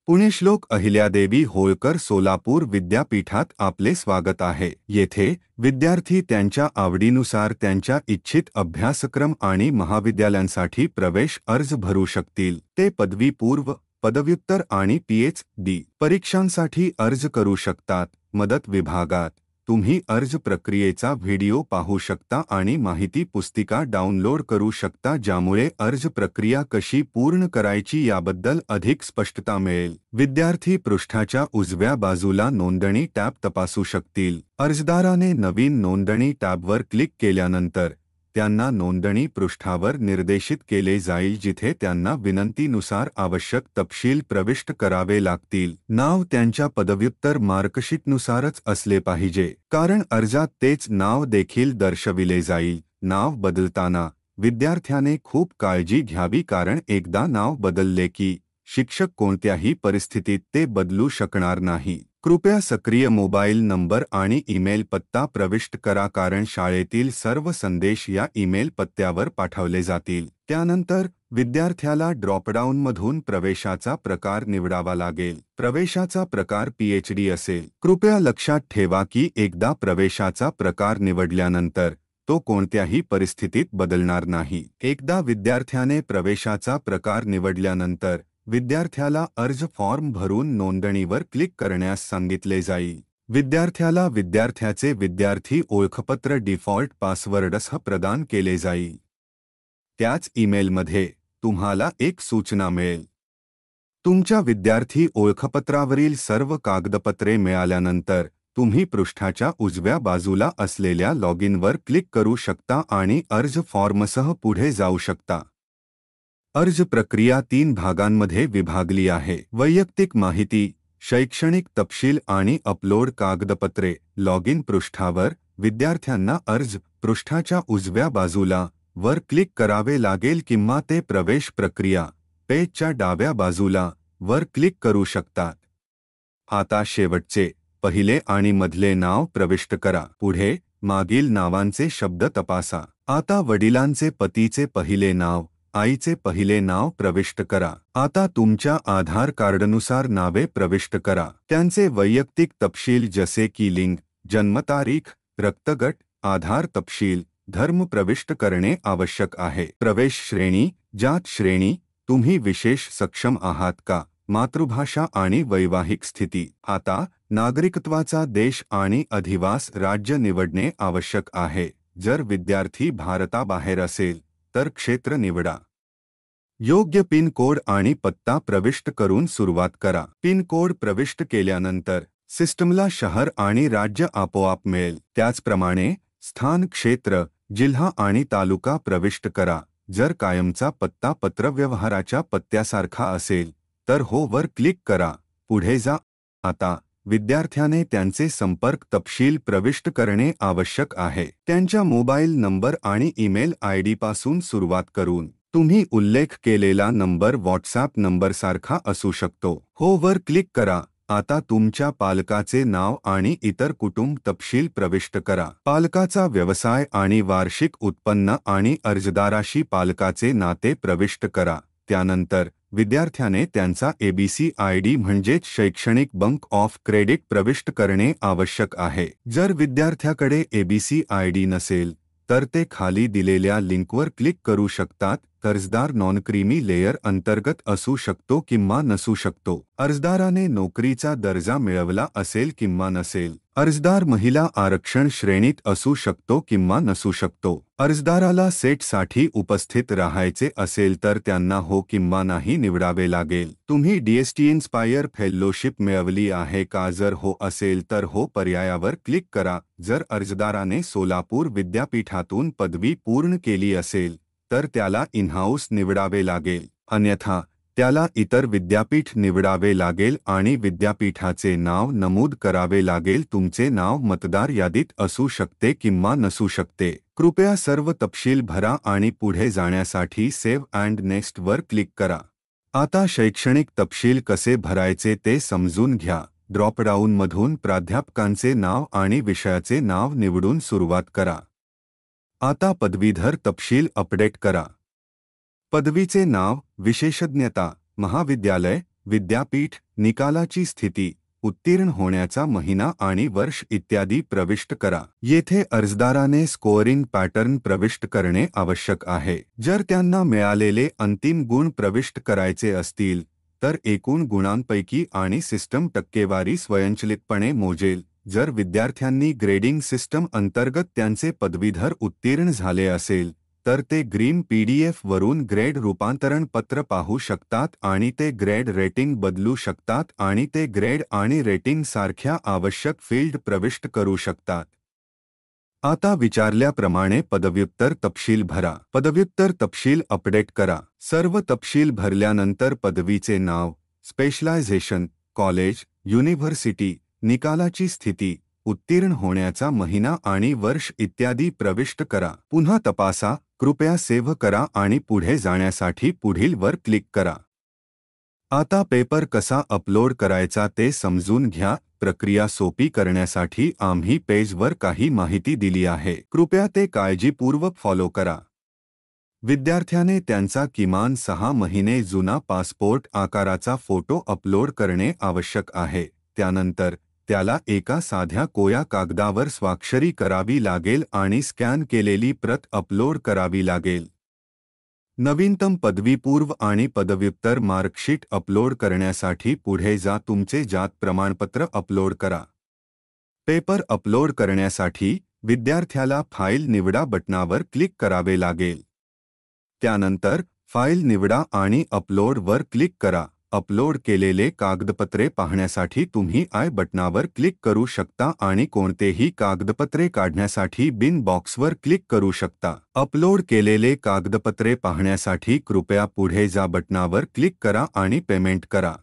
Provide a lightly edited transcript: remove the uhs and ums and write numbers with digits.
पुण्यश्लोक अहिल्यादेवी होळकर सोलापूर विद्यापीठात आपले स्वागत आहे। येथे विद्यार्थी त्यांच्या आवडीनुसार त्यांच्या इच्छित अभ्यासक्रम आणि महाविद्यालयांसाठी प्रवेश अर्ज भरू शकतील। ते पदवीपूर्व, पदव्युत्तर आणि पीएचडी परीक्षांसाठी अर्ज करू शकतात। मदत विभागात तुम्ही अर्ज प्रक्रियेचा व्हिडिओ पाहू शकता आणि माहिती पुस्तिका डाउनलोड करू शकता, ज्यामुळे अर्ज प्रक्रिया कशी पूर्ण करायची याबद्दल अधिक स्पष्टता मिळेल। विद्यार्थी पृष्ठाच्या उजव्या बाजूला नोंदणी टॅब तपासू शकतील। अर्जदाराने नवीन नोंदणी टॅबवर क्लिक केल्यानंतर त्यांना नोंदणी पृष्ठावर निर्देशित केले जाईल, जिथे त्यांना विनंतीनुसार आवश्यक तपशील प्रविष्ट करावे लागतील। नाव त्यांच्या पदव्युत्तर मार्कशीटनुसारच असले पाहिजे, कारण अर्जात तेच नाव देखील दर्शविले जाईल। नाव बदलताना विद्यार्थ्याने खूप काळजी घ्यावी, कारण एकदा नाव बदलले की शिक्षक कोणत्याही परिस्थितीत ते बदलू शकणार नाही। कृपया सक्रिय मोबाईल नंबर आणि ईमेल पत्ता प्रविष्ट करा, कारण शाळेतील सर्व संदेश या ईमेल पत्त्यावर पाठवले जातील। त्यानंतर विद्यार्थ्याला ड्रॉपडाऊनमधून प्रवेशाचा प्रकार निवडावा लागेल। प्रवेशाचा प्रकार पीएचडी असेल। कृपया लक्षात ठेवा की एकदा प्रवेशाचा प्रकार निवडल्यानंतर तो कोणत्याही परिस्थितीत बदलणार नाही। एकदा विद्यार्थ्याने प्रवेशाचा प्रकार निवडल्यानंतर विद्यार्थ्याला अर्ज फॉर्म भरून नोंदणीवर क्लिक करण्यास सांगितले जाईल। विद्यार्थ्याला विद्यार्थ्याचे विद्यार्थी ओळखपत्र डिफॉल्ट पासवर्डसह प्रदान केले जाईल। त्याच ईमेलमध्ये तुम्हाला एक सूचना मिळेल। तुमच्या विद्यार्थी ओळखपत्रावरील सर्व कागदपत्रे मिळाल्यानंतर तुम्ही पृष्ठाच्या उजव्या बाजूला असलेल्या लॉगिनवर क्लिक करू शकता आणि अर्ज फॉर्मसह पुढे जाऊ शकता। अर्ज प्रक्रिया 3 भागांमध्ये विभागली आहे: वैयक्तिक माहिती, शैक्षणिक तपशील आणि अपलोड कागदपत्रे। लॉगिन पृष्ठावर विद्यार्थ्यांना अर्ज पृष्ठाच्या उजव्या बाजूला वर क्लिक करावे लागेल किंवा ते प्रवेश प्रक्रिया पेजच्या डाव्या बाजूला वर क्लिक करू शकतात। आता शेवटचे, पहिले आणि मधले नाव प्रविष्ट करा। पुढे मागील नावांचे शब्द तपासा। आता वडिलांचे पतीचे पहिले नाव, आईचे पहिले नाव प्रविष्ट करा। आता तुमच्या आधार कार्डनुसार नावे प्रविष्ट करा। त्यांचे वैयक्तिक तपशील जसे की लिंग, जन्मतारीख, रक्तगट, आधार तपशील, धर्म प्रविष्ट करणे आवश्यक आहे। प्रवेश श्रेणी, जात श्रेणी, तुम्ही विशेष सक्षम आहात का, मातृभाषा आणि वैवाहिक स्थिती। आता नागरिकत्वाचा देश आणि अधिवास राज्य निवडणे आवश्यक आहे। जर विद्यार्थी भारताबाहेर असेल तर क्षेत्र निवडा। योग्य पिन कोड आणि पत्ता प्रविष्ट करून सुरुवात करा। पिन कोड प्रविष्ट केल्यानंतर सिस्टमला शहर आणि राज्य आपोआप मिळेल। त्याचप्रमाणे स्थान, क्षेत्र, जिल्हा आणि तालुका प्रविष्ट करा। जर कायमचा पत्ता पत्रव्यवहाराच्या पत्त्यासारखा असेल तर हो वर क्लिक करा। पुढे जा। आता विद्यार्थ्याने त्यांचे संपर्क तपशील प्रविष्ट करणे आवश्यक आहे। त्यांच्या मोबाईल नंबर आणि ईमेल आयडी पासून सुरुवात करून तुम्ही उल्लेख केलेला नंबर व्हॉट्सॲप नंबरसारखा असू शकतो। हो वर क्लिक करा। आता तुमच्या पालकाचे नाव आणि इतर कुटुंब तपशील प्रविष्ट करा। पालकाचा व्यवसाय आणि वार्षिक उत्पन्न आणि अर्जदाराशी पालकाचे नाते प्रविष्ट करा। त्यानंतर विद्यार्थ्याने त्यांचा एबीसी आयडी म्हणजेच शैक्षणिक बंक ऑफ क्रेडिट प्रविष्ट करणे आवश्यक आहे। जर विद्यार्थ्याकडे एबीसी आयडी नसेल तर ते खाली दिलेल्या लिंकवर क्लिक करू शकतात। कर्जदार नॉन क्रीमी लेयर अंतर्गत असू शकतो किंवा नसू शकतो। अर्जदाराने नोकरीचा दर्जा मिळवला असेल किंवा नसेल। अर्जदार महिला आरक्षण श्रेणीत असू शकतो किंवा नसू शकतो। अर्जदाराला सेटसाठी उपस्थित राहायचे असेल तर त्यांना हो किंवा नाही निवडावे लागेल। तुम्ही डीएसटी इन्स्पायर फेलोशिप मिळवली आहे का? जर हो असेल तर हो पर्यायावर क्लिक करा। जर अर्जदाराने सोलापूर विद्यापीठातून पदवी पूर्ण केली असेल तर त्याला इनहाऊस निवडावे लागेल, अन्यथा त्याला इतर विद्यापीठ निवडावे लागेल आणि विद्यापीठाचे नाव नमूद करावे लागेल। तुमचे नाव मतदार यादीत असू शकते किंवा नसू शकते। कृपया सर्व तपशील भरा आणि पुढे जाण्यासाठी सेव्ह अँड नेक्स्ट वर क्लिक करा। आता शैक्षणिक तपशील कसे भरायचे ते समजून घ्या। ड्रॉपडाऊनमधून प्राध्यापकांचे नाव आणि विषयाचे नाव निवडून सुरुवात करा। आता पदवीधर तपशील अपडेट करा। पदवीचे नाव, विशेषज्ञता, महाविद्यालय, विद्यापीठ, निकालाची स्थिती, उत्तीर्ण होण्याचा महिना आणि वर्ष इत्यादी प्रविष्ट करा। येथे अर्जदाराने स्कोअरिंग पॅटर्न प्रविष्ट करणे आवश्यक आहे। जर त्यांना मिळालेले अंतिम गुण प्रविष्ट करायचे असतील तर एकूण गुणांपैकी आणि सिस्टम टक्केवारी स्वयंचलितपणे मोजेल। जर विद्यार्थ्यांनी ग्रेडिंग सिस्टम अंतर्गत त्यांचे पदवीधर उत्तीर्ण झाले असेल तर ते ग्रीन PDF वरून ग्रेड रूपांतरण पत्र पाहू शकतात आणि ते ग्रेड रेटिंग बदलू शकतात आणि ते ग्रेड आणि रेटिंग सारख्या आवश्यक फील्ड प्रविष्ट करू शकतात। आता विचारल्याप्रमाणे पदव्युत्तर तपशील भरा। पदव्युत्तर तपशील अपडेट करा। सर्व तपशील भरल्यानंतर पदवीचे नाव, स्पेशलायझेशन, कॉलेज, युनिव्हर्सिटी, निकालाची स्थिती, उत्तीर्ण होण्याचा महिना आणि वर्ष इत्यादी प्रविष्ट करा। पुन्हा तपासा, कृपया सेव्ह करा आणि पुढे जाण्यासाठी पुढील वर क्लिक करा। आता पेपर कसा अपलोड करायचा ते समजून घ्या। प्रक्रिया सोपी करण्यासाठी आम्ही पेजवर काही माहिती दिली आहे, कृपया ते काळजीपूर्वक फॉलो करा। विद्यार्थ्याने त्यांचा किमान 6 महिने जुना पासपोर्ट आकाराचा फोटो अपलोड करणे आवश्यक आहे। त्यानंतर त्याला एका साध्या कोया कागदावर स्वाक्षरी करावी लागेल आणि स्कॅन केलेली प्रत अपलोड करावी लागेल। नवीनतम पदवीपूर्व आणि पदव्युत्तर मार्कशीट अपलोड करण्यासाठी पुढे जा। तुमचे जात प्रमाणपत्र अपलोड करा। पेपर अपलोड करण्यासाठी विद्यार्थ्याला फाईल निवडा बटणावर क्लिक करावे लागेल। त्यानंतर फाईल निवडा आणि अपलोड वर क्लिक करा। अपलोड केलेले कागदपत्रे पाहण्यासाठी तुम्ही आय बटणावर क्लिक करू शकता आणि कोणतेही कागदपत्रे काढण्यासाठी बिन बॉक्सवर क्लिक करू शकता। अपलोड केलेले कागदपत्रे पाहण्यासाठी कृपया पुढे जा बटणावर क्लिक करा आणि पेमेंट करा।